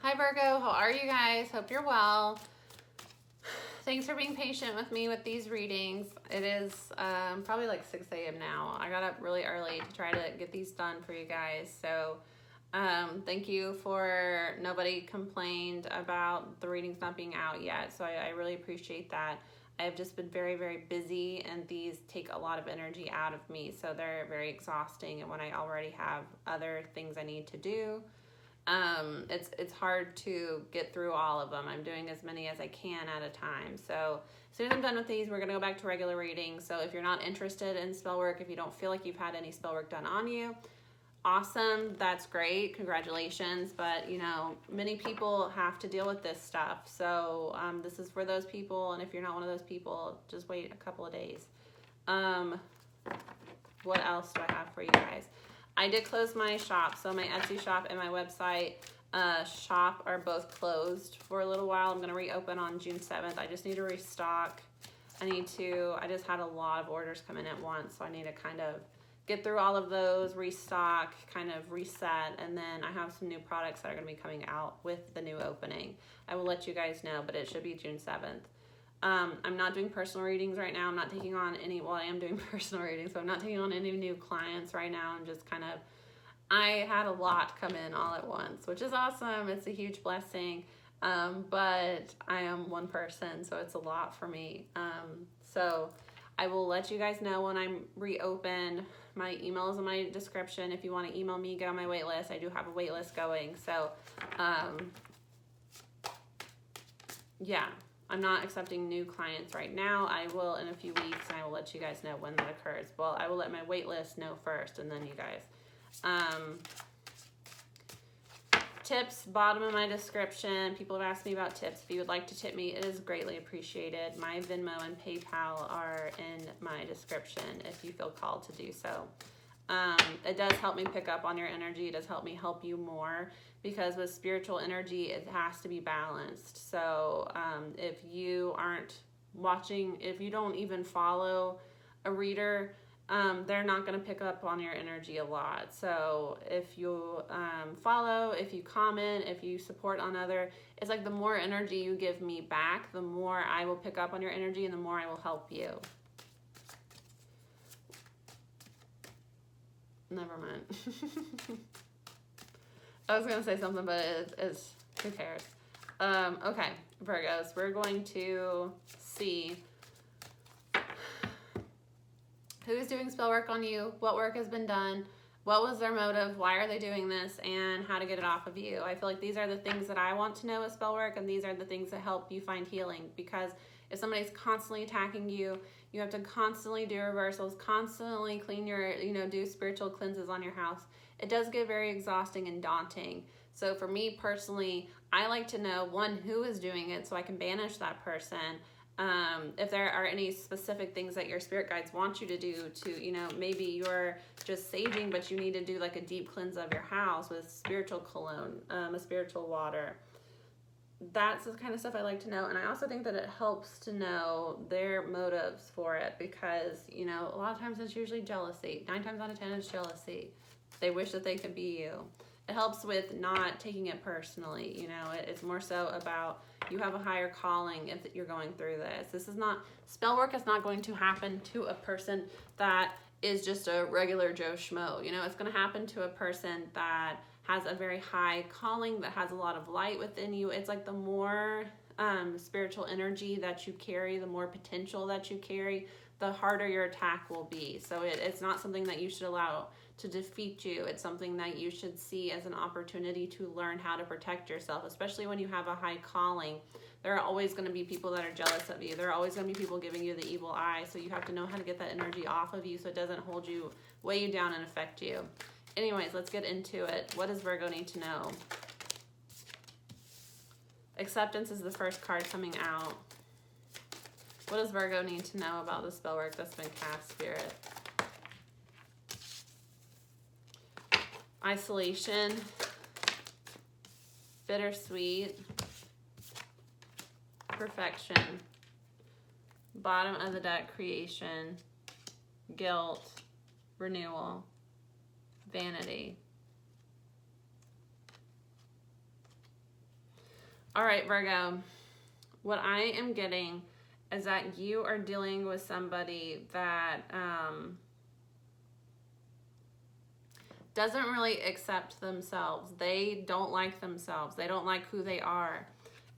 Hi Virgo, how are you guys? Hope you're well. Thanks for being patient with me with these readings. It is probably like 6 a.m. now. I got up really early to try to get these done for you guys. So thank you for nobody complained about the readings not being out yet. So I really appreciate that. I've just been very, very busy, and these take a lot of energy out of me. So they're very exhausting. And when I already have other things I need to do, it's hard to get through all of them. I'm doing as many as I can at a time. So as soon as I'm done with these, we're going to go back to regular readings. So if you're not interested in spell work, if you don't feel like you've had any spell work done on you, awesome, that's great, congratulations. But you know, many people have to deal with this stuff. So this is for those people, and if you're not one of those people, just wait a couple of days. What else do I have for you guys? I did close my shop, so my Etsy shop and my website shop are both closed for a little while. I'm going to reopen on June 7th. I just need to restock. I just had a lot of orders come in at once, so I need to kind of get through all of those, restock, kind of reset, and then I have some new products that are going to be coming out with the new opening. I will let you guys know, but it should be June 7th. I'm not doing personal readings right now. I'm not taking on any, well, I am doing personal readings, so I'm not taking on any new clients right now. I'm just kind of, I had a lot come in all at once, which is awesome. It's a huge blessing. But I am one person, so it's a lot for me. So I will let you guys know when I'm reopened. My email is in my description. If you want to email me, get on my wait list. I do have a wait list going. So, yeah. I'm not accepting new clients right now. I will in a few weeks, and I will let you guys know when that occurs. Well, I will let my wait list know first, and then you guys. Tips, bottom of my description. People have asked me about tips. If you would like to tip me, it is greatly appreciated. My Venmo and PayPal are in my description if you feel called to do so. It does help me pick up on your energy. It does help me help you more, because with spiritual energy, it has to be balanced. So if you aren't watching, if you don't even follow a reader, they're not going to pick up on your energy a lot. So if you follow, if you comment, if you support on other, it's like the more energy you give me back, the more I will pick up on your energy and the more I will help you. Never mind. I was going to say something, but it's who cares? Okay, Virgos, we're going to see who's doing spell work on you, what work has been done, what was their motive, why are they doing this, and how to get it off of you. I feel like these are the things that I want to know with spell work, and these are the things that help you find healing, because if somebody's constantly attacking you, you have to constantly do reversals, constantly clean your, do spiritual cleanses on your house. It does get very exhausting and daunting. So for me personally, I like to know, one, who is doing it so I can banish that person. If there are any specific things that your spirit guides want you to do to, maybe you're just saging, but you need to do like a deep cleanse of your house with spiritual cologne, a spiritual water. That's the kind of stuff I like to know. And I also think that it helps to know their motives for it, because, a lot of times it's usually jealousy. 9 times out of 10 it's jealousy. They wish that they could be you. It helps with not taking it personally. It's more so about you have a higher calling if you're going through this. This is not, spell work is not going to happen to a person that is just a regular Joe Schmo. It's going to happen to a person that has a very high calling, that has a lot of light within you. It's like the more spiritual energy that you carry, the more potential that you carry, the harder your attack will be. So it's not something that you should allow to defeat you. It's something that you should see as an opportunity to learn how to protect yourself, especially when you have a high calling. There are always going to be people that are jealous of you. There are always going to be people giving you the evil eye. So you have to know how to get that energy off of you so it doesn't hold you, weigh you down, and affect you. Anyways, let's get into it. What does Virgo need to know? Acceptance is the first card coming out. What does Virgo need to know about the spell work that's been cast, Spirit? Isolation, bittersweet, perfection, bottom of the deck, creation, guilt, renewal, vanity. All right, Virgo. What I am getting is that you are dealing with somebody that doesn't really accept themselves. They don't like themselves. They don't like who they are.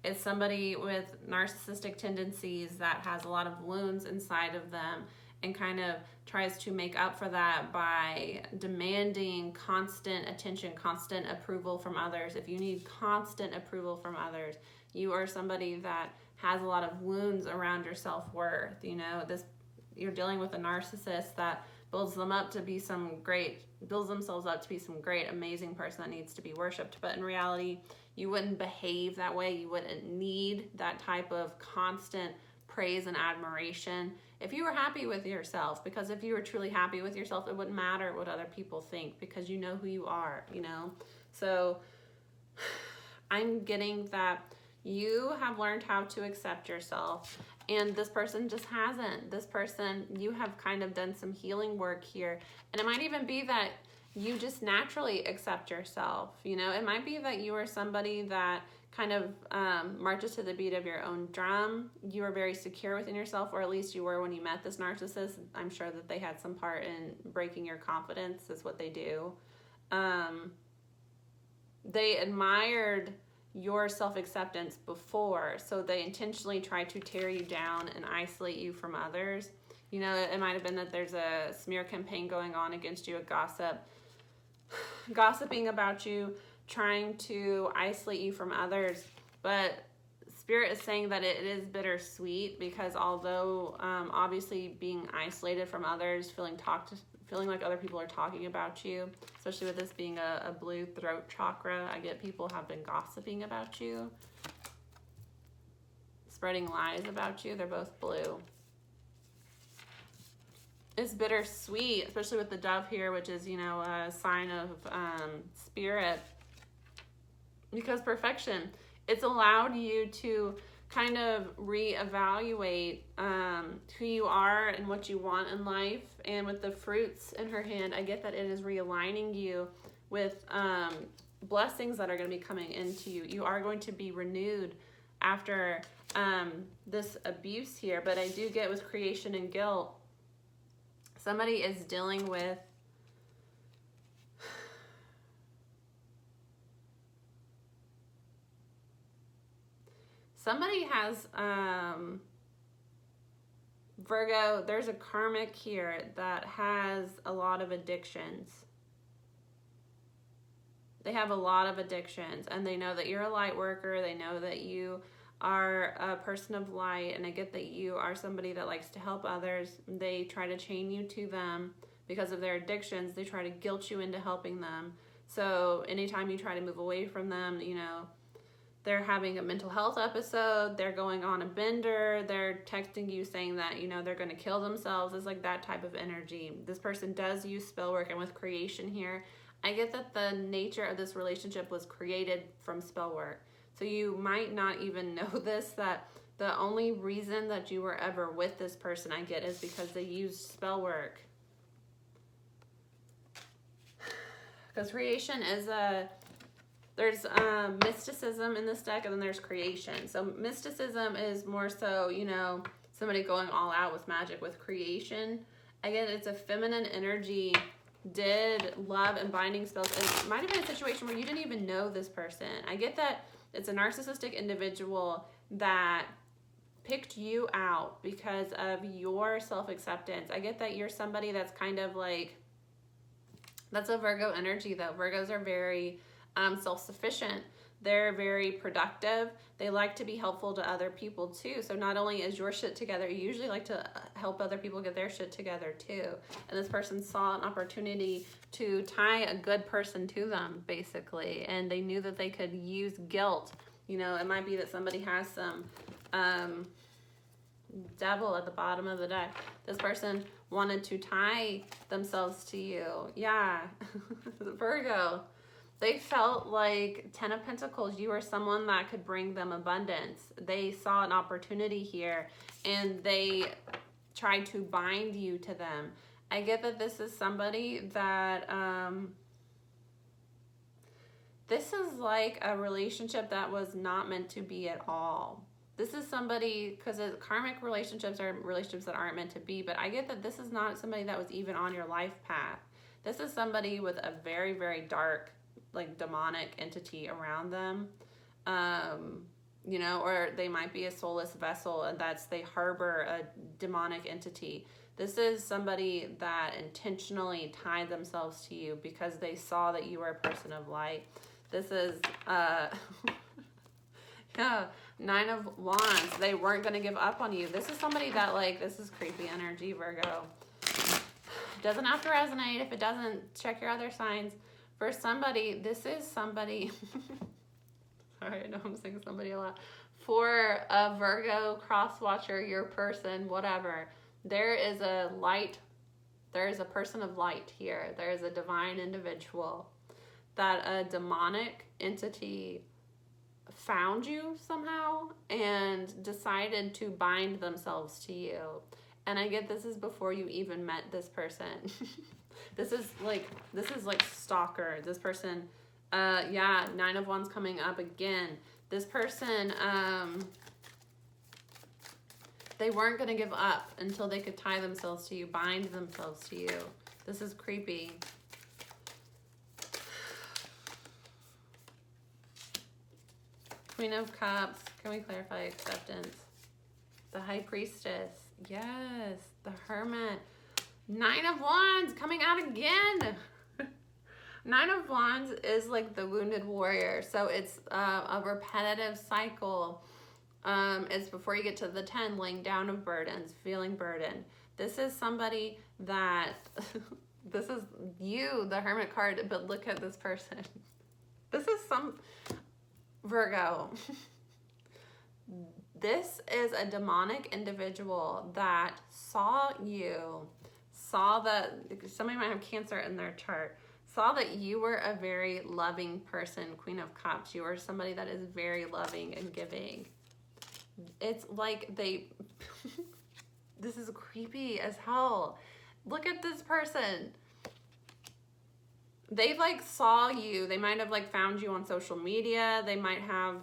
It's somebody with narcissistic tendencies that has a lot of wounds inside of them and kind of tries to make up for that by demanding constant attention, constant approval from others. If you need constant approval from others, you are somebody that has a lot of wounds around your self-worth. You know, you're dealing with a narcissist that builds themselves up to be some great, amazing person that needs to be worshipped. But in reality, you wouldn't behave that way. You wouldn't need that type of constant praise and admiration if you were happy with yourself. Because if you were truly happy with yourself, it wouldn't matter what other people think, because you know who you are, you know? So I'm getting that you have learned how to accept yourself, and this person just hasn't. This person, you have kind of done some healing work here, and it might even be that you just naturally accept yourself. You know, it might be that you are somebody that kind of marches to the beat of your own drum. You are very secure within yourself, or at least you were when you met this narcissist. I'm sure that they had some part in breaking your confidence, is what they do. They admired your self-acceptance before, so they intentionally try to tear you down and isolate you from others. You know, it might have been that there's a smear campaign going on against you, a gossiping about you, trying to isolate you from others. But Spirit is saying that it is bittersweet, because although obviously being isolated from others, feeling like other people are talking about you, especially with this being a blue throat chakra, I get people have been gossiping about you, spreading lies about you. They're both blue. It's bittersweet, especially with the dove here, which is, you know, a sign of spirit, because perfection, it's allowed you to kind of reevaluate who you are and what you want in life. And with the fruits in her hand, I get that it is realigning you with blessings that are going to be coming into you. You are going to be renewed after this abuse here. But I do get with creation and guilt, somebody is dealing with somebody has Virgo, there's a karmic here that has a lot of addictions. They have a lot of addictions, and they know that you're a light worker. They know that you are a person of light, and I get that you are somebody that likes to help others. They try to chain you to them because of their addictions. They try to guilt you into helping them. So anytime you try to move away from them, you know, they're having a mental health episode, they're going on a bender, they're texting you saying that, you know, they're going to kill themselves. It's like that type of energy. This person does use spell work, and with creation here, I get that the nature of this relationship was created from spell work. So you might not even know this, that the only reason that you were ever with this person, I get, is because they used spell work. Because creation is there's mysticism in this deck, and then there's creation. So mysticism is more so, you know, somebody going all out with magic. With creation, again, it's a feminine energy, did love and binding spells. And it might have been a situation where you didn't even know this person. I get that it's a narcissistic individual that picked you out because of your self-acceptance. I get that you're somebody that's kind of like, that's a Virgo energy though. Virgos are very self-sufficient. They're very productive. They like to be helpful to other people too. So not only is your shit together, you usually like to help other people get their shit together too. And this person saw an opportunity to tie a good person to them, basically. And they knew that they could use guilt. You know, it might be that somebody has some devil at the bottom of the deck. This person wanted to tie themselves to you. Yeah, Virgo. They felt like 10 of Pentacles, you were someone that could bring them abundance. They saw an opportunity here, and they tried to bind you to them. I get that this is somebody that This is like a relationship that was not meant to be at all. This is somebody, because karmic relationships are relationships that aren't meant to be, but I get that this is not somebody that was even on your life path. This is somebody with a very, very dark, like demonic entity around them. You know, or they might be a soulless vessel, and they harbor a demonic entity. This is somebody that intentionally tied themselves to you because they saw that you were a person of light. This is, yeah, 9 of Wands. They weren't going to give up on you. This is somebody that, like, this is creepy energy, Virgo. Doesn't have to resonate. If it doesn't, check your other signs. For somebody, this is somebody... Sorry, I know I'm saying somebody a lot. For a Virgo, cross watcher, your person, whatever, there is a light, there is a person of light here. There is a divine individual that a demonic entity found you somehow and decided to bind themselves to you. And I get this is before you even met this person. This is like stalker. This person, yeah, 9 of Wands coming up again. This person, they weren't going to give up until they could tie themselves to you, bind themselves to you. This is creepy. Queen of Cups. Can we clarify acceptance? The High Priestess. Yes. The Hermit. 9 of Wands coming out again. 9 of Wands is like the wounded warrior. So it's a repetitive cycle. It's before you get to the 10, laying down of burdens, feeling burdened. This is somebody that, this is you, the Hermit card, but look at this person. This is some, Virgo. This is a demonic individual that saw you, saw that, somebody might have Cancer in their chart, saw that you were a very loving person, Queen of Cups. You are somebody that is very loving and giving. It's like they, this is creepy as hell. Look at this person. They like saw you. They might have like found you on social media. They might have,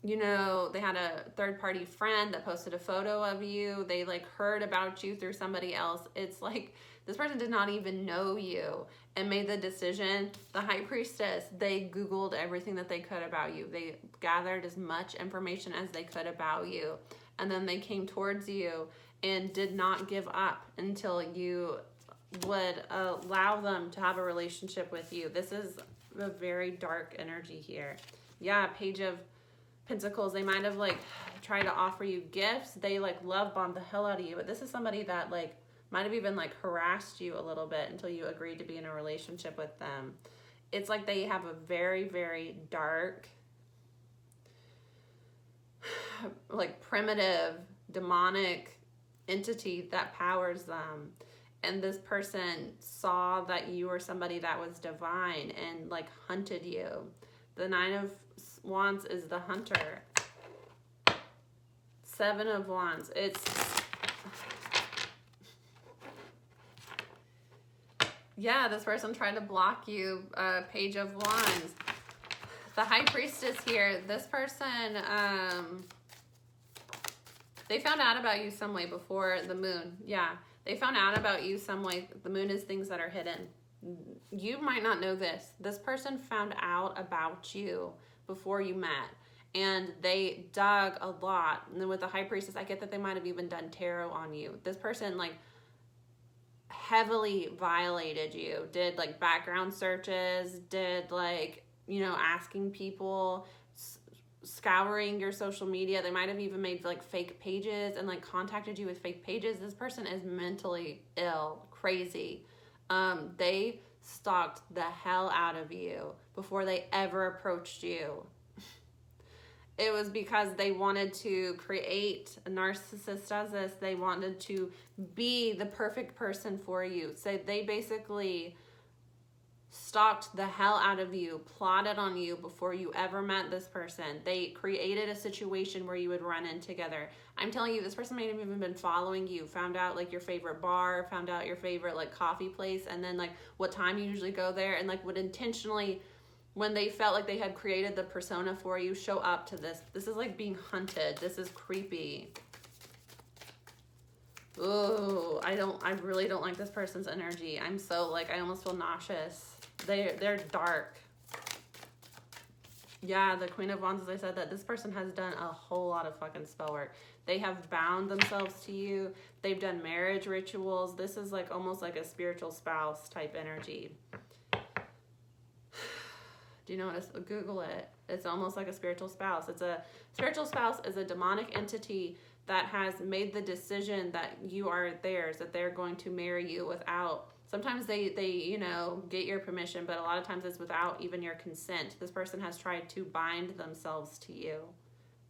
you know, they had a third-party friend that posted a photo of you. They like heard about you through somebody else. It's like this person did not even know you and made the decision. The High Priestess, they Googled everything that they could about you. They gathered as much information as they could about you. And then they came towards you and did not give up until you would allow them to have a relationship with you. This is a very dark energy here. Yeah, Page of Pentacles. They might have like tried to offer you gifts. They like love bombed the hell out of you. But this is somebody that like might have even like harassed you a little bit until you agreed to be in a relationship with them. It's like they have a very, very dark, like primitive, demonic entity that powers them. And this person saw that you were somebody that was divine and like hunted you. The 9 of Wands is the hunter. 7 of Wands. It's, yeah, this person tried to block you. Page of Wands. The High Priestess here. This person, they found out about you some way before the moon. Yeah, they found out about you some way. The moon is things that are hidden. You might not know this. This person found out about you before you met. And they dug a lot. And then with the High Priestess, I get that they might have even done tarot on you. This person, like, heavily violated you, did like background searches, did like, you know, asking people, scouring your social media. They might have even made like fake pages and like contacted you with fake pages. This person is mentally ill, crazy. They stalked the hell out of you before they ever approached you. It was because they wanted to create, a narcissist does this, they wanted to be the perfect person for you. So they basically stalked the hell out of you, plotted on you before you ever met this person. They created a situation where you would run in together. I'm telling you, this person may have even been following you, found out like your favorite bar, found out your favorite like coffee place, and then like what time you usually go there, and like would intentionally when they felt like they had created the persona for you, show up to this. This is like being hunted. This is creepy. Ooh, I really don't like this person's energy. I'm so like, I almost feel nauseous. They're dark. Yeah, the Queen of Wands, as I said, that this person has done a whole lot of fucking spell work. They have bound themselves to you. They've done marriage rituals. This is like almost like a spiritual spouse type energy. Do you know what it's, Google it. It's almost like a spiritual spouse. Spiritual spouse is a demonic entity that has made the decision that you are theirs, that they're going to marry you without, sometimes they get your permission, but a lot of times it's without even your consent. This person has tried to bind themselves to you.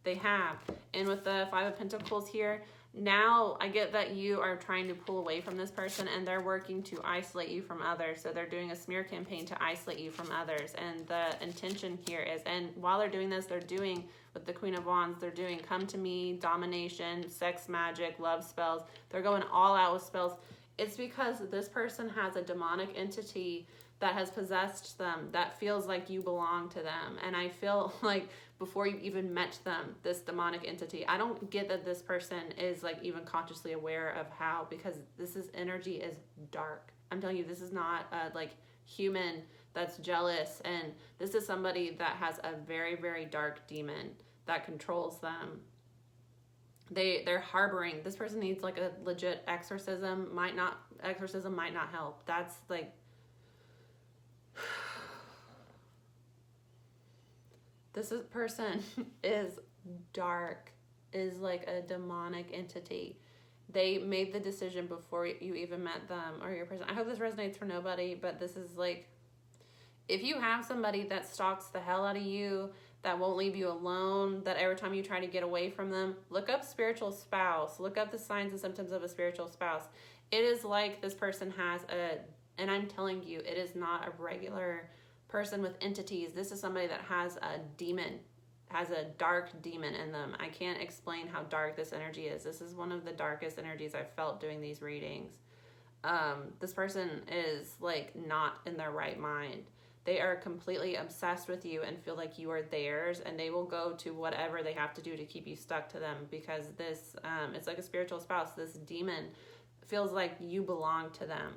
They have. And with the Five of Pentacles here, now I get that you are trying to pull away from this person and they're working to isolate you from others. So they're doing a smear campaign to isolate you from others. And the intention here is, and while they're doing this, they're doing, with the Queen of Wands, they're doing come to me, domination, sex magic, love spells. They're going all out with spells. It's because this person has a demonic entity that has possessed them, that feels like you belong to them. And I feel like before you even met them, this demonic entity, I don't get that this person is like even consciously aware of how, because this energy is dark. I'm telling you, this is not like human that's jealous. And this is somebody that has a very, very dark demon that controls them. They're harboring, this person needs like a legit exorcism, might not help. That's like, person is dark, is like a demonic entity. They made the decision before you even met them or your person. I hope this resonates for nobody, but this is like, if you have somebody that stalks the hell out of you, that won't leave you alone, that every time you try to get away from them, look up spiritual spouse, look up the signs and symptoms of a spiritual spouse. It is like this person has and I'm telling you, it is not a regular person with entities. This is somebody that has a demon, has a dark demon in them. I can't explain how dark this energy is. This is one of the darkest energies I've felt doing these readings. This person is like not in their right mind. They are completely obsessed with you and feel like you are theirs, and they will go to whatever they have to do to keep you stuck to them, because this, it's like a spiritual spouse. This demon feels like you belong to them.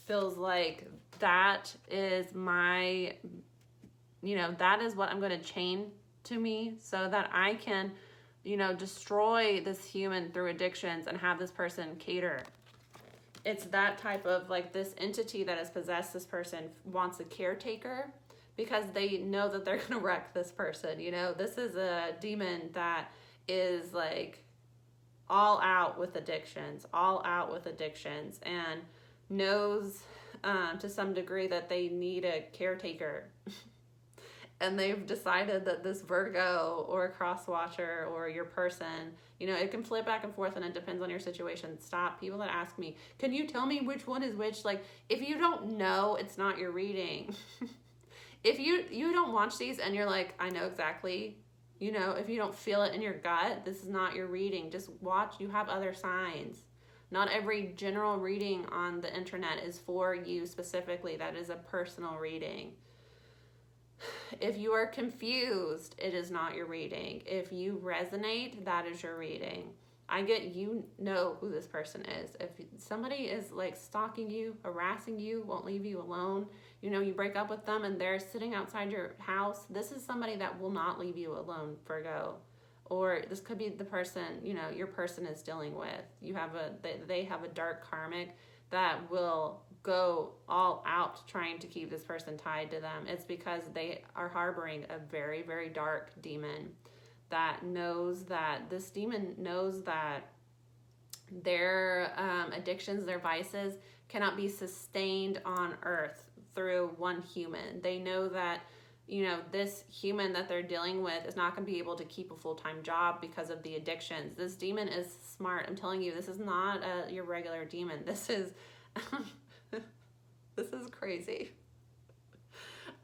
Feels like that is my, that is what I'm going to chain to me so that I can, destroy this human through addictions and have this person cater. It's that type of, like, this entity that has possessed this person wants a caretaker because they know that they're going to wreck this person. This is a demon that is like all out with addictions, and knows to some degree that they need a caretaker. And they've decided that this Virgo or a cross watcher or your person, it can flip back and forth and it depends on your situation. Stop. People that ask me, can you tell me which one is which? Like, if you don't know, it's not your reading. If you don't watch these and you're like, I know exactly, if you don't feel it in your gut, this is not your reading. Just watch. You have other signs. Not every general reading on the internet is for you specifically. That is a personal reading. If you are confused, it is not your reading. If you resonate, that is your reading. I get, who this person is. If somebody is like stalking you, harassing you, won't leave you alone, you break up with them and they're sitting outside your house, this is somebody that will not leave you alone, Virgo. Or this could be the person, your person is dealing with. They have a dark karmic that will go all out trying to keep this person tied to them. It's because they are harboring a very, very dark demon that knows that this demon knows that their addictions, their vices cannot be sustained on earth through one human. They know that, this human that they're dealing with is not going to be able to keep a full-time job because of the addictions. This demon is smart. I'm telling you, this is not your regular demon. This is this is crazy.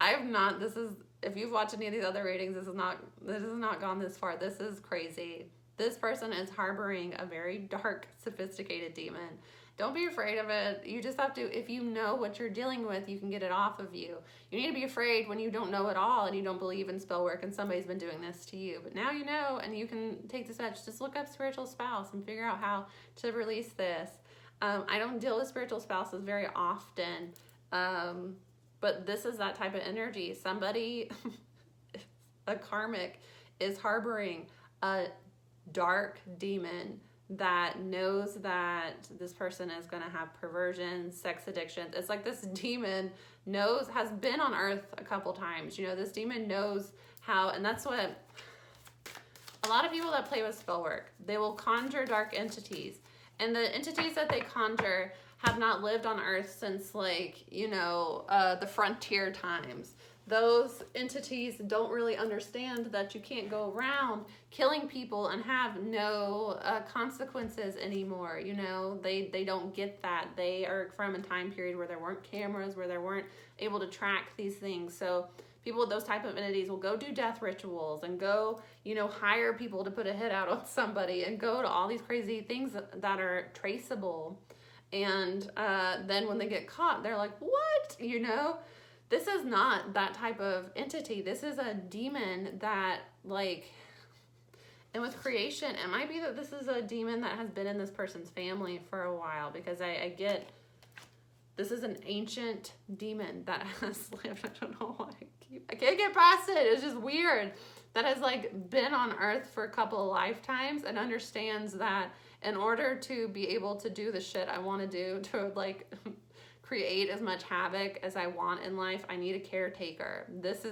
If you've watched any of these other readings, this has not gone this far. This is crazy. This person is harboring a very dark, sophisticated demon. Don't be afraid of it. You just have to, if you know what you're dealing with, you can get it off of you. You need to be afraid when you don't know at all and you don't believe in spell work and somebody's been doing this to you. But now you know, and you can take the steps. Just look up spiritual spouse and figure out how to release this. I don't deal with spiritual spouses very often, but this is that type of energy. Somebody, a karmic, is harboring a dark demon that knows that this person is going to have perversion, sex addictions. It's like this demon has been on earth a couple times. You know, this demon knows how, and that's what a lot of people that play with spell work, they will conjure dark entities. And the entities that they conjure have not lived on earth since, like, you know, the frontier times. Those entities don't really understand that you can't go around killing people and have no consequences anymore. You know, they don't get that. They are from a time period where there weren't cameras, where they weren't able to track these things. So people with those type of entities will go do death rituals and go, you know, hire people to put a hit out on somebody and go to all these crazy things that are traceable. And then when they get caught, they're like, what? You know? This is not that type of entity. This is a demon that, like, and with creation, it might be that this is a demon that has been in this person's family for a while, because I get, this is an ancient demon that has lived, I don't know why, I can't get past it. It's just weird. That has, like, been on earth for a couple of lifetimes and understands that in order to be able to do the shit I want to do, to, like, create as much havoc as I want in life, I need a caretaker. This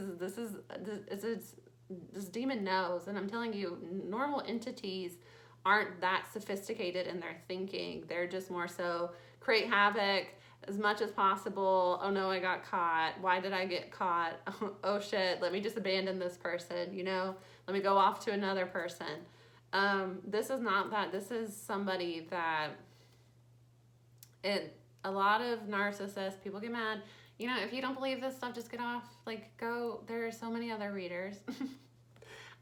demon knows, and I'm telling you, normal entities aren't that sophisticated in their thinking. They're just more so create havoc as much as possible. Oh no, I got caught. Why did I get caught? Oh shit, let me just abandon this person, you know? Let me go off to another person. This is not that. This is somebody that a lot of narcissists, people get mad. You know, if you don't believe this stuff, just get off. Like, go. There are so many other readers.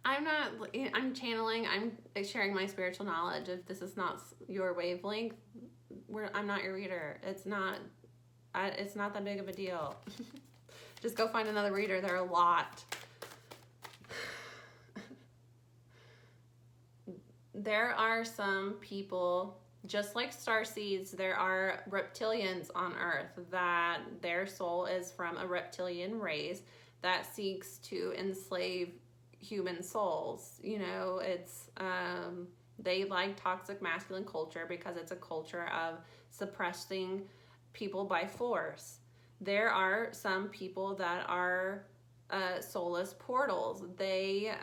I'm channeling. I'm sharing my spiritual knowledge. If this is not your wavelength, I'm not your reader. It's not that big of a deal. Just go find another reader. There are a lot. There are some people, just like starseeds, there are reptilians on Earth that their soul is from a reptilian race that seeks to enslave human souls. You know, it's they like toxic masculine culture because it's a culture of suppressing people by force. There are some people that are soulless portals. They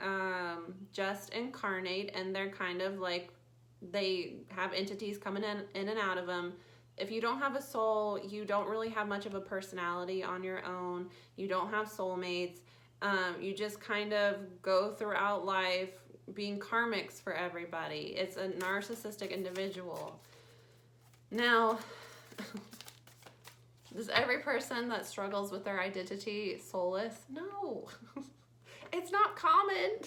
just incarnate, and they're kind of like, they have entities coming in and out of them. If you don't have a soul, you don't really have much of a personality on your own. You don't have soulmates. You just kind of go throughout life being karmics for everybody. It's a narcissistic individual. Now, is every person that struggles with their identity soulless? No. It's not common.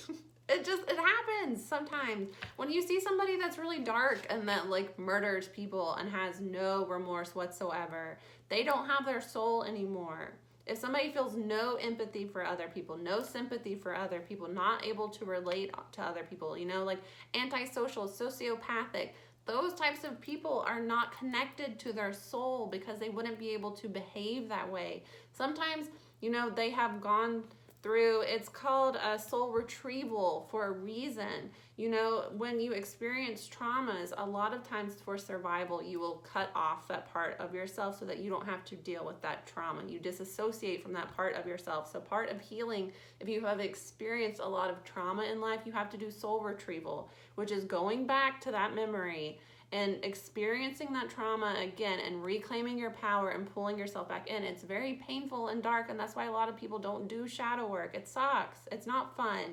It happens sometimes. When you see somebody that's really dark and that, like, murders people and has no remorse whatsoever, they don't have their soul anymore. If somebody feels no empathy for other people, no sympathy for other people, not able to relate to other people, you know, like antisocial, sociopathic, those types of people are not connected to their soul because they wouldn't be able to behave that way. Sometimes, you know, they have gone through, it's called a soul retrieval for a reason. You know, when you experience traumas, a lot of times for survival, you will cut off that part of yourself so that you don't have to deal with that trauma. You disassociate from that part of yourself. So part of healing, if you have experienced a lot of trauma in life, you have to do soul retrieval, which is going back to that memory and experiencing that trauma again and reclaiming your power and pulling yourself back in. It's very painful and dark, and that's why a lot of people don't do shadow work. It sucks. It's not fun.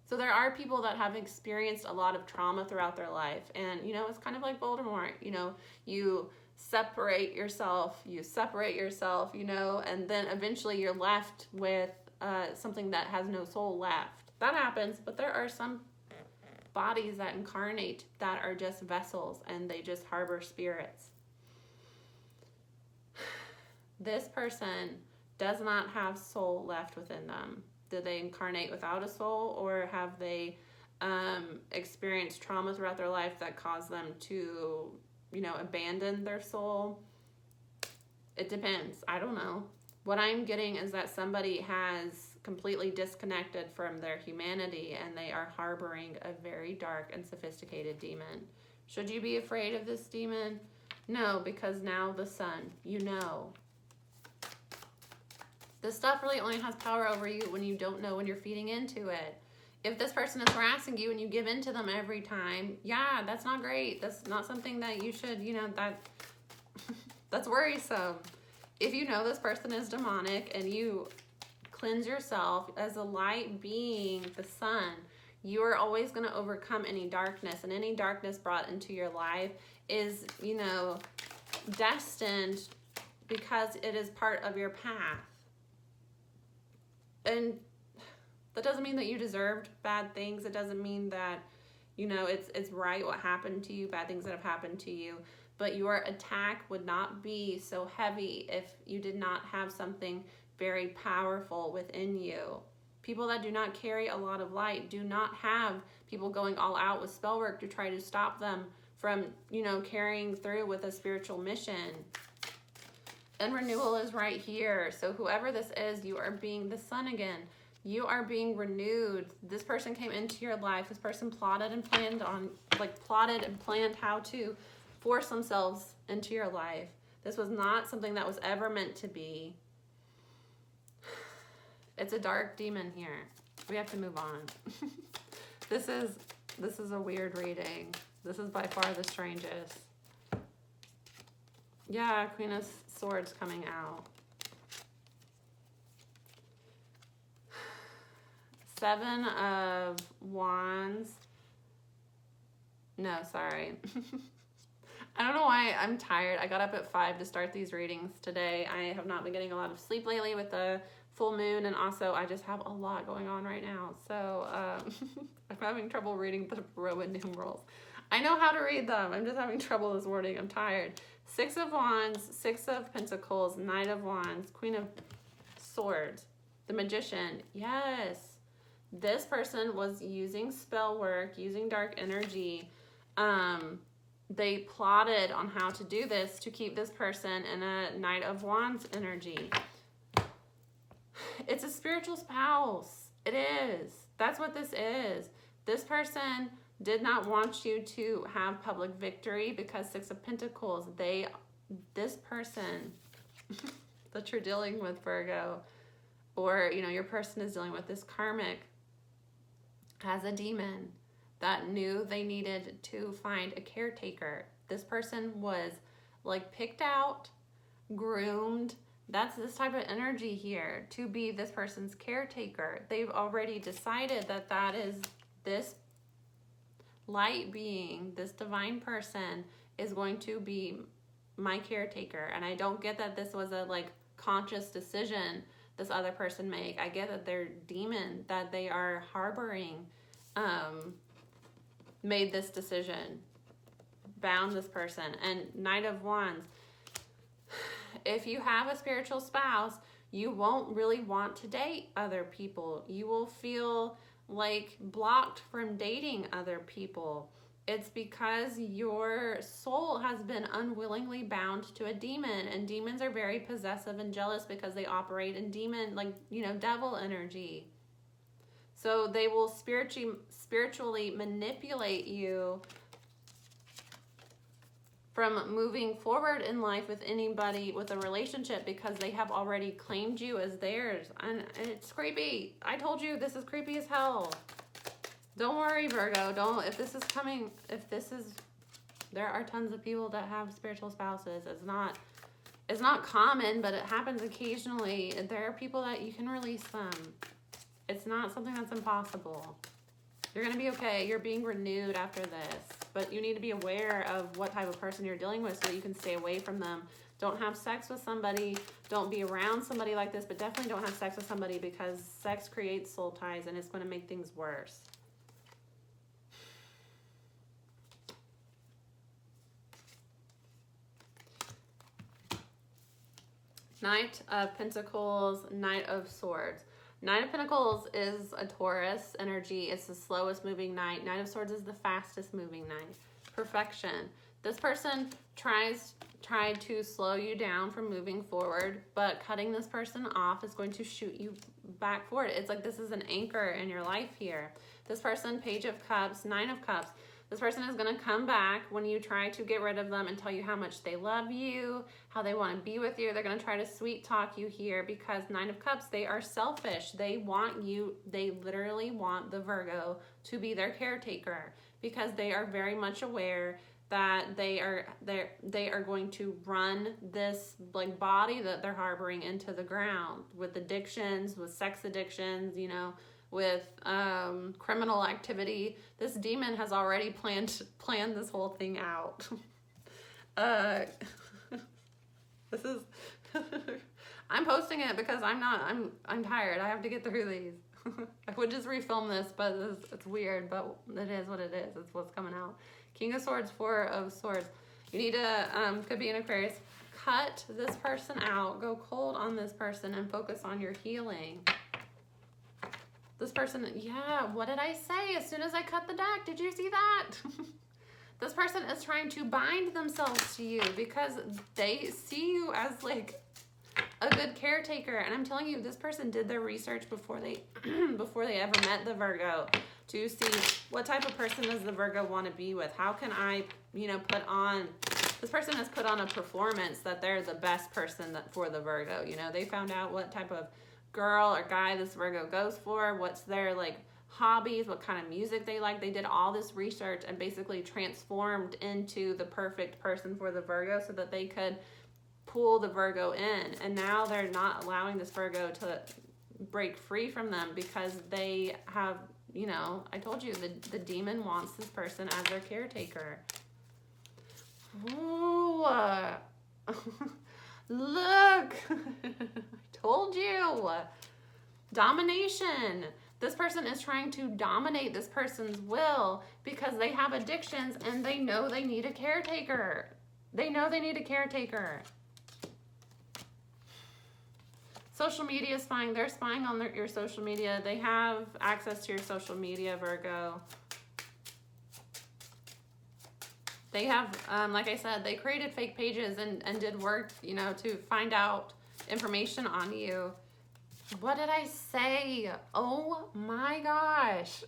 So there are people that have experienced a lot of trauma throughout their life, and, you know, it's kind of like Voldemort. You know, you separate yourself, you know, and then eventually you're left with something that has no soul left. That happens, but there are some bodies that incarnate that are just vessels and they just harbor spirits. This person does not have soul left within them. Did they incarnate without a soul, or have they experienced trauma throughout their life that caused them to, abandon their soul? It depends. I don't know. What I'm getting is that somebody has completely disconnected from their humanity and they are harboring a very dark and sophisticated demon. Should you be afraid of this demon? No, because now the sun, This stuff really only has power over you when you don't know when you're feeding into it. If this person is harassing you and you give in to them every time, yeah, that's not great. That's not something that you should, that's worrisome. If you know this person is demonic and you cleanse yourself as a light being, the sun, you are always going to overcome any darkness, and any darkness brought into your life is, destined because it is part of your path. And that doesn't mean that you deserved bad things. It doesn't mean that, it's right what happened to you, bad things that have happened to you. But your attack would not be so heavy if you did not have something very powerful within you. People that do not carry a lot of light do not have people going all out with spell work to try to stop them from, carrying through with a spiritual mission. And renewal is right here. So whoever this is, you are being the sun again. You are being renewed. This person came into your life. This person plotted and planned how to force themselves into your life. This was not something that was ever meant to be. It's a dark demon here. We have to move on. This is a weird reading. This is by far the strangest. Yeah, Queen of Swords coming out. 7 of Wands. No, sorry. I don't know why I'm tired. I got up at 5 to start these readings today. I have not been getting a lot of sleep lately with the full moon, and also I just have a lot going on right now. So I'm having trouble reading the Roman numerals. I know how to read them. I'm just having trouble this morning. I'm tired. 6 of Wands, 6 of Pentacles, Knight of Wands, Queen of Swords, the Magician. Yes. This person was using spell work, using dark energy. They plotted on how to do this to keep this person in a Knight of Wands energy. It's a spiritual spouse. It is. That's what this is. This person did not want you to have public victory because 6 of Pentacles, this person that you're dealing with, Virgo, or, your person is dealing with, this karmic, has a demon that knew they needed to find a caretaker. This person was picked out, groomed. That's this type of energy here to be this person's caretaker. They've already decided that is this light being, this divine person is going to be my caretaker. And I don't get that this was a conscious decision this other person make. I get that their demon that they are harboring made this decision, bound this person. And Knight of Wands, if you have a spiritual spouse, you won't really want to date other people. You will feel blocked from dating other people. It's because your soul has been unwillingly bound to a demon, and demons are very possessive and jealous because they operate in demon, devil energy. So they will spiritually manipulate you from moving forward in life with anybody with a relationship because they have already claimed you as theirs. And it's creepy. I told you this is creepy as hell. Don't worry, Virgo. There are tons of people that have spiritual spouses. It's not common, but it happens occasionally. There are people that you can release them. It's not something that's impossible. You're going to be okay. You're being renewed after this. But you need to be aware of what type of person you're dealing with so that you can stay away from them. Don't have sex with somebody. Don't be around somebody like this, but definitely don't have sex with somebody because sex creates soul ties and it's going to make things worse. Knight of Pentacles, Knight of Swords. Knight of Pentacles is a Taurus energy. It's the slowest moving knight. Knight of Swords is the fastest moving knight. Perfection. This person tried to slow you down from moving forward, but cutting this person off is going to shoot you back forward. It's like this is an anchor in your life here. This person, Page of Cups, Nine of Cups. This person is going to come back when you try to get rid of them and tell you how much they love you, how they want to be with you. They're going to try to sweet talk you here because Nine of Cups, they are selfish. They want you, they literally want the Virgo to be their caretaker because they are very much aware that they are going to run this like body that they're harboring into the ground with addictions, with sex addictions, you know, with criminal activity. This demon has already planned this whole thing out. This is I'm posting it because I'm tired. I have to get through these. I would just refilm this, but it's weird, but it is what it is. It's what's coming out. King of Swords, Four of Swords. You need to, could be an Aquarius, cut this person out, go cold on this person, and focus on your healing. This person, yeah, what did I say? As soon as I cut the deck, did you see that? This person is trying to bind themselves to you because they see you as like a good caretaker. And I'm telling you, this person did their research before they before they ever met the Virgo to see what type of person does the Virgo want to be with. How can I, you know, put on, this person has put on a performance that they're the best person for the Virgo. You know, they found out what type of girl or guy this Virgo goes for, what's their like hobbies, what kind of music they like. They did all this research and basically transformed into the perfect person for the Virgo so that they could pull the Virgo in. And now they're not allowing this Virgo to break free from them because they have, you know, I told you the demon wants this person as their caretaker. Ooh, look, I told you. Domination. This person is trying to dominate this person's will because they have addictions and they know they need a caretaker. They know they need a caretaker. Social media is spying. They're spying on your social media. They have access to your social media, Virgo. They have, like I said, they created fake pages and did work, you know, to find out information on you. What did I say? Oh my gosh.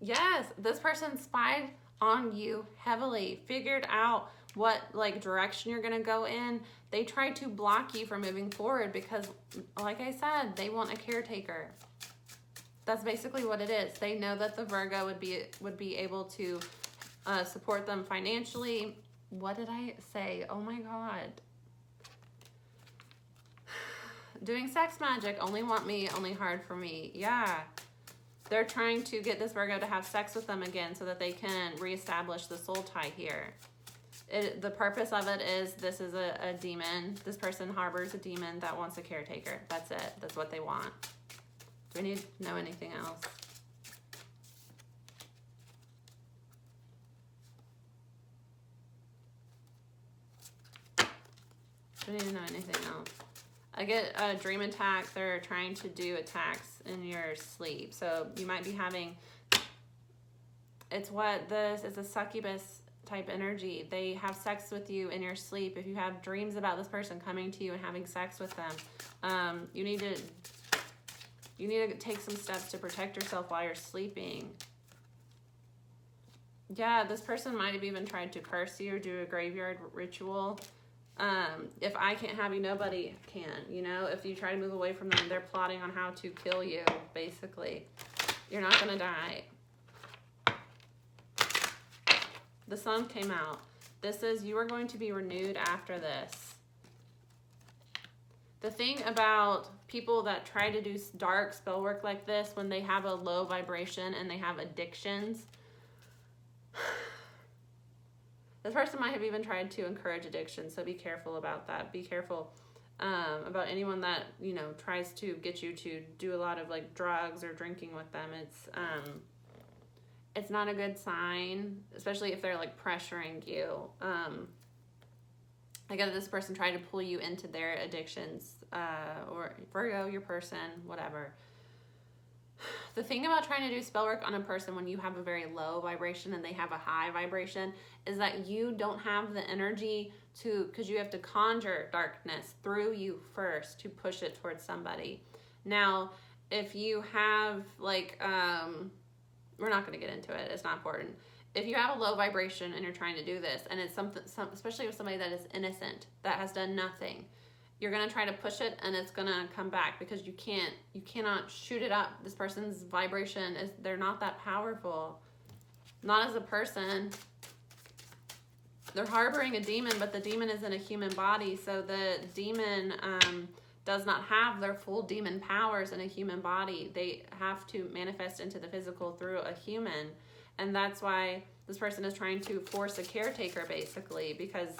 Yes, this person spied on you heavily, figured out what like direction you're gonna go in. They tried to block you from moving forward because, like I said, they want a caretaker. That's basically what it is. They know that the Virgo would be able to support them financially. What did I say? Oh my God. Doing sex magic, only want me, only hard for me. Yeah. They're trying to get this Virgo to have sex with them again so that they can reestablish the soul tie here. The purpose of it is this is a demon. This person harbors a demon that wants a caretaker. That's it. That's what they want. Do I need to know anything else? Do I need to know anything else? I get a dream attack. They're trying to do attacks in your sleep. So you might be having, it's a succubus type energy. They have sex with you in your sleep. If you have dreams about this person coming to you and having sex with them, you need to take some steps to protect yourself while you're sleeping. Yeah, this person might have even tried to curse you or do a graveyard ritual. If I can't have you, nobody can. You know, if you try to move away from them, they're plotting on how to kill you, basically. You're not going to die. The sun came out. This is, you are going to be renewed after this. The thing about people that try to do dark spell work like this, when they have a low vibration and they have addictions, this person might have even tried to encourage addiction, so be careful about that. Be careful about anyone that, you know, tries to get you to do a lot of like drugs or drinking with them. It's not a good sign, especially if they're like pressuring you. I get this person trying to pull you into their addictions, or Virgo, your person, whatever. The thing about trying to do spell work on a person when you have a very low vibration and they have a high vibration is that you don't have the energy to, because you have to conjure darkness through you first to push it towards somebody. Now, if you have like, we're not going to get into it. It's not important. If you have a low vibration and you're trying to do this, and it's something, especially with somebody that is innocent, that has done nothing, you're going to try to push it and it's going to come back because you cannot shoot it up. This person's vibration is, they're not that powerful. Not as a person. They're harboring a demon, but the demon is in a human body. So the demon does not have their full demon powers in a human body. They have to manifest into the physical through a human. And that's why this person is trying to force a caretaker, basically, because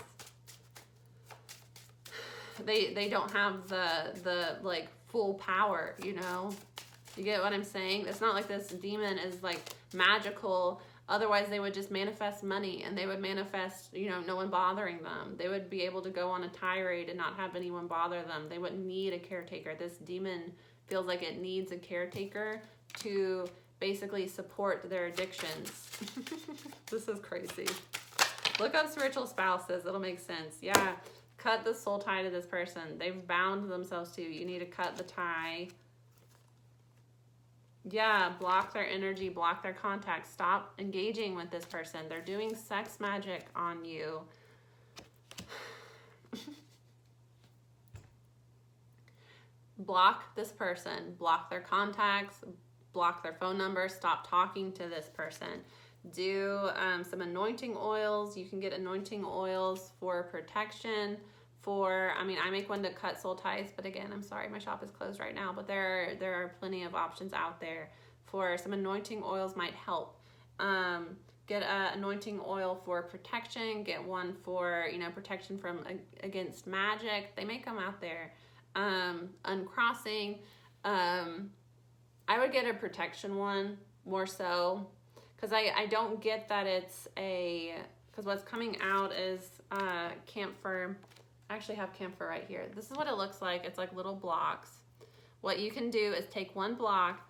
they don't have the like full power, you know? You get what I'm saying? It's not like this demon is like magical. Otherwise they would just manifest money, and they would manifest, you know, no one bothering them. They would be able to go on a tirade and not have anyone bother them. They wouldn't need a caretaker. This demon feels like it needs a caretaker to basically support their addictions. This is crazy. Look up spiritual spouses. It'll make sense. Yeah. Cut the soul tie to this person. They've bound themselves to you. You need to cut the tie. Yeah, block their energy, block their contact. Stop engaging with this person. They're doing sex magic on you. Block this person. Block their contacts. Block their phone number. Stop talking to this person. Do some anointing oils. You can get anointing oils for protection. I make one to cut soul ties, but again, I'm sorry, my shop is closed right now, but there are plenty of options out there. For some anointing oils might help. Get an anointing oil for protection. Get one for, you know, protection from against magic. They make them out there. Uncrossing. I would get a protection one more so, because I don't get that it's a, because what's coming out is camphor. I actually have camphor right here. This is what it looks like. It's like little blocks. What you can do is take one block.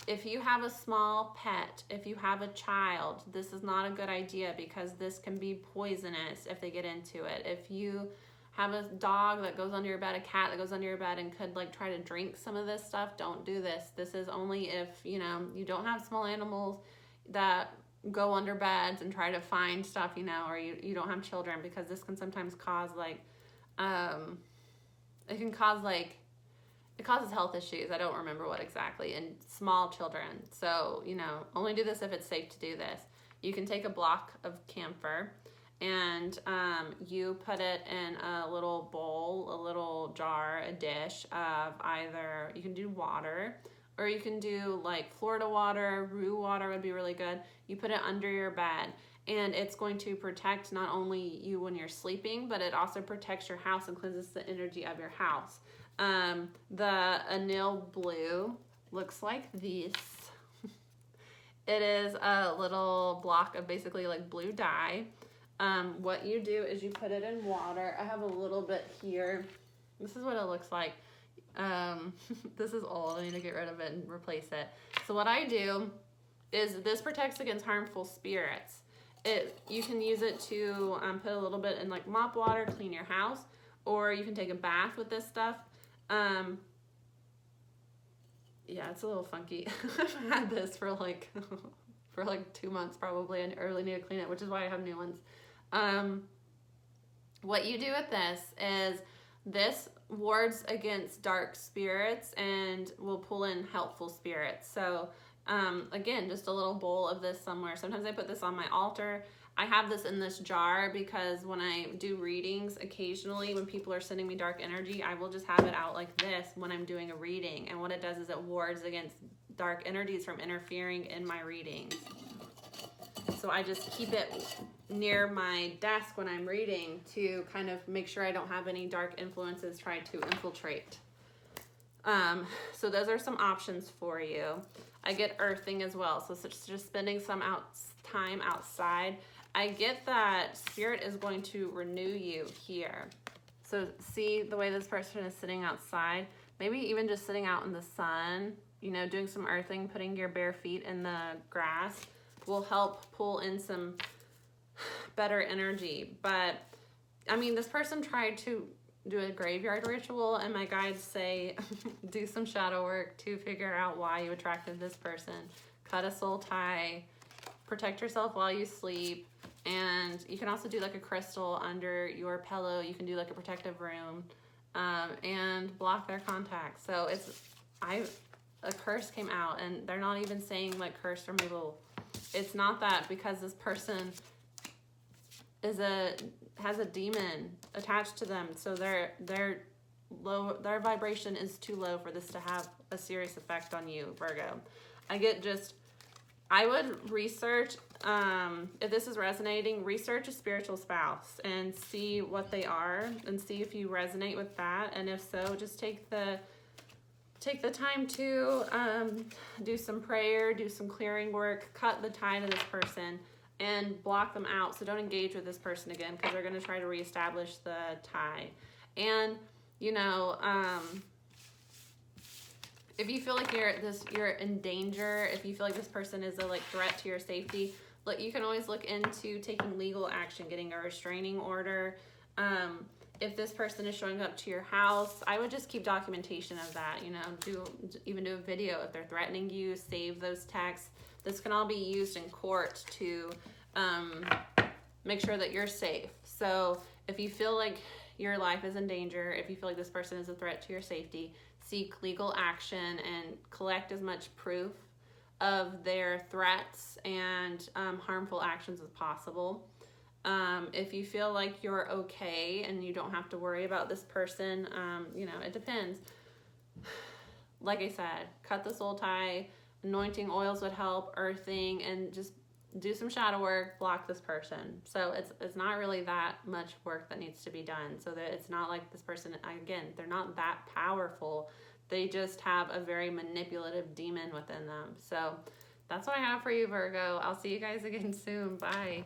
If you have a small pet, if you have a child, this is not a good idea because this can be poisonous if they get into it. If you have a dog that goes under your bed, a cat that goes under your bed and could like try to drink some of this stuff, don't do this. This is only if, you know, you don't have small animals that go under beds and try to find stuff, you know, or you don't have children, because this can sometimes cause like, it causes health issues. I don't remember what exactly, in small children. So, you know, only do this if it's safe to do this. You can take a block of camphor and you put it in a little bowl, a little jar, a dish of either, you can do water, or you can do like Florida water, rue water would be really good. You put it under your bed, and it's going to protect not only you when you're sleeping, but it also protects your house and cleanses the energy of your house. The anil blue looks like this. It is a little block of basically like blue dye. What you do is you put it in water. I have a little bit here. This is what it looks like. This is old. I need to get rid of it and replace it. So what I do is this protects against harmful spirits. You can use it to put a little bit in like mop water, clean your house, or you can take a bath with this stuff. Yeah, it's a little funky. I've had this for like 2 months probably, and I really need to clean it, which is why I have new ones. What you do with this is this wards against dark spirits and will pull in helpful spirits. So again, just a little bowl of this somewhere. Sometimes I put this on my altar. I have this in this jar because when I do readings, occasionally when people are sending me dark energy, I will just have it out like this when I'm doing a reading. And what it does is it wards against dark energies from interfering in my readings. So I just keep it near my desk when I'm reading to kind of make sure I don't have any dark influences try to infiltrate. So those are some options for you. I get earthing as well, so it's just spending some time outside. I get that Spirit is going to renew you here. So see the way this person is sitting outside, maybe even just sitting out in the sun, you know, doing some earthing, putting your bare feet in the grass will help pull in some better energy. But I mean, this person tried to do a graveyard ritual, and my guides say do some shadow work to figure out why you attracted this person. Cut a soul tie, protect yourself while you sleep, and you can also do like a crystal under your pillow. You can do like a protective room, and block their contacts. So a curse came out, and they're not even saying like curse removal. It's not that, because this person has a demon attached to them, so their vibration is too low for this to have a serious effect on you, Virgo. I would research, if this is resonating, research a spiritual spouse and see what they are and see if you resonate with that. And if so, just take the time to do some prayer, do some clearing work, cut the tie to this person, and block them out. So don't engage with this person again, because they're going to try to reestablish the tie. And, you know, if you feel like you're in danger, if you feel like this person is a like threat to your safety, you can always look into taking legal action, getting a restraining order. If this person is showing up to your house, I would just keep documentation of that, you know, even do a video. If they're threatening you, save those texts. This can all be used in court to make sure that you're safe. So if you feel like your life is in danger, if you feel like this person is a threat to your safety, seek legal action and collect as much proof of their threats and harmful actions as possible. If you feel like you're okay and you don't have to worry about this person, you know, it depends. Like I said, cut the soul tie, anointing oils would help, earthing, and just do some shadow work, block this person. So it's not really that much work that needs to be done. So that it's not like this person, again, they're not that powerful. They just have a very manipulative demon within them. So that's what I have for you, Virgo. I'll see you guys again soon. Bye.